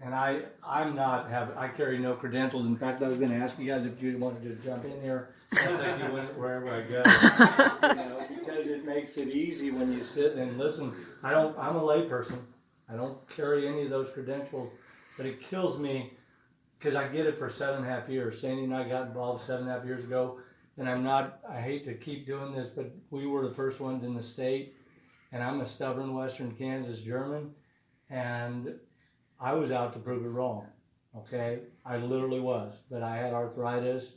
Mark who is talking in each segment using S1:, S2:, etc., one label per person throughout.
S1: And I carry no credentials. In fact, I was going to ask you guys if you wanted to jump in here. I'll take you wherever I go. Because it makes it easy when you sit and listen. I'm a layperson. I don't carry any of those credentials, but it kills me because I get it for 7.5 years. Sandy and I got involved 7.5 years ago, and I hate to keep doing this, but we were the first ones in the state, and I'm a stubborn Western Kansas German, and I was out to prove it wrong, okay? I literally was, but I had arthritis,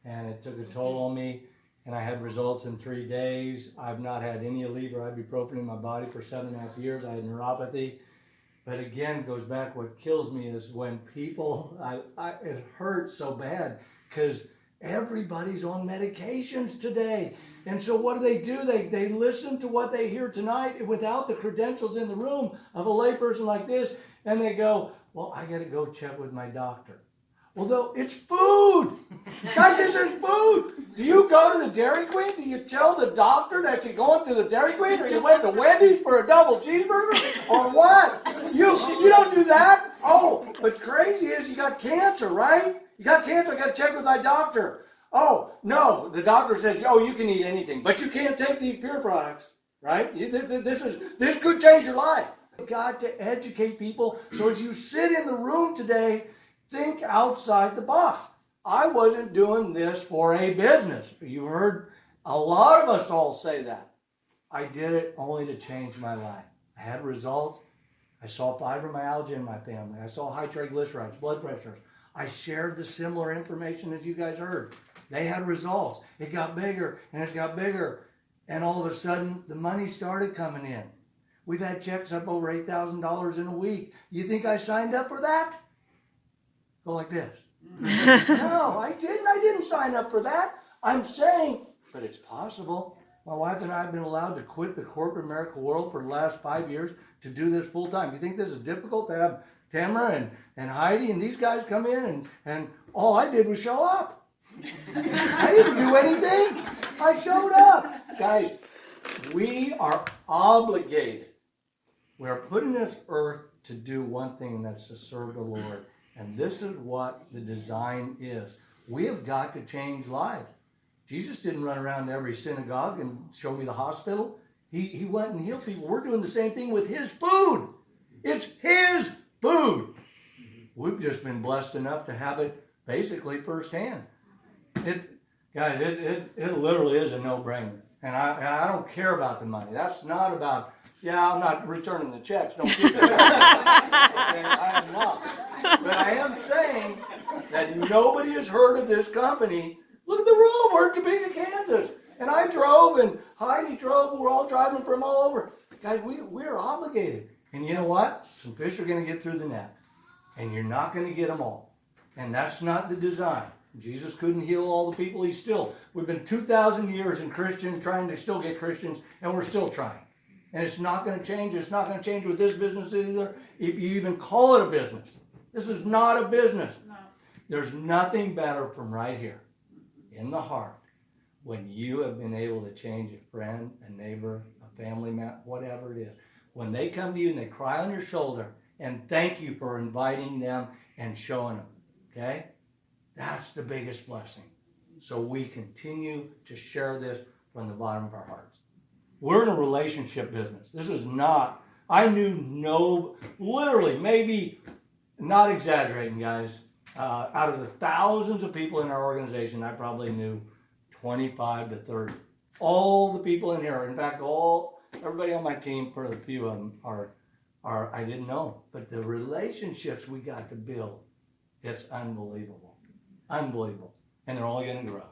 S1: and it took a toll on me, and I had results in 3 days. I've not had any Aleve or ibuprofen in my body for 7.5 years. I had neuropathy. But again, goes back, what kills me is when people, it hurts so bad because everybody's on medications today. And so what do? They listen to what they hear tonight without the credentials in the room of a layperson like this, and they go, well, I got to go check with my doctor. Although it's food. Guys, there's food. Do you go to the Dairy Queen? Do you tell the doctor that you're going to the Dairy Queen, or you went to Wendy's for a double cheeseburger, or what? You don't do that. Oh, what's crazy is you got cancer, right? You got cancer. I got to check with my doctor. Oh no, the doctor says, oh, you can eat anything, but you can't take these pure products, right? This could change your life. You've got to educate people. So as you sit in the room today, think outside the box. I wasn't doing this for a business. You heard a lot of us all say that. I did it only to change my life. I had results. I saw fibromyalgia in my family. I saw high triglycerides, blood pressure. I shared the similar information as you guys heard. They had results. It got bigger and it got bigger. And all of a sudden, the money started coming in. We've had checks up over $8,000 in a week. You think I signed up for that? Go like this. No, I didn't. I didn't sign up for that. I'm saying, but it's possible. My wife and I have been allowed to quit the corporate American world for the last 5 years to do this full time. You think this is difficult to have Tamara and Heidi and these guys come in and all I did was show up. I didn't do anything. I showed up. Guys, we are obligated. We are put in this earth to do one thing, and that's to serve the Lord. And this is what the design is. We have got to change lives. Jesus didn't run around to every synagogue and show me the hospital. He went and healed people. We're doing the same thing with his food. It's his food. We've just been blessed enough to have it basically firsthand. It literally is a no-brainer. And I don't care about the money. That's not about, I'm not returning the checks. Don't keep it. Okay, I am not. But I am saying that nobody has heard of this company. Look at the room. We're in Topeka, Kansas. And I drove, and Heidi drove. We're all driving from all over. Guys, we're obligated. And you know what? Some fish are going to get through the net. And you're not going to get them all. And that's not the design. Jesus couldn't heal all the people. We've been 2,000 years in Christians trying to still get Christians, and we're still trying. And it's not going to change. It's not going to change with this business either, if you even call it a business. This is not a business. No. There's nothing better from right here in the heart when you have been able to change a friend, a neighbor, a family member, whatever it is. When they come to you and they cry on your shoulder and thank you for inviting them and showing them. Okay? That's the biggest blessing. So we continue to share this from the bottom of our hearts. We're in a relationship business. This is not, literally, maybe, not exaggerating, guys, out of the thousands of people in our organization, I probably knew 25 to 30. All the people in here, in fact, everybody on my team, for a few of them, are I didn't know. But the relationships we got to build, it's unbelievable. Unbelievable. And they're only going to grow.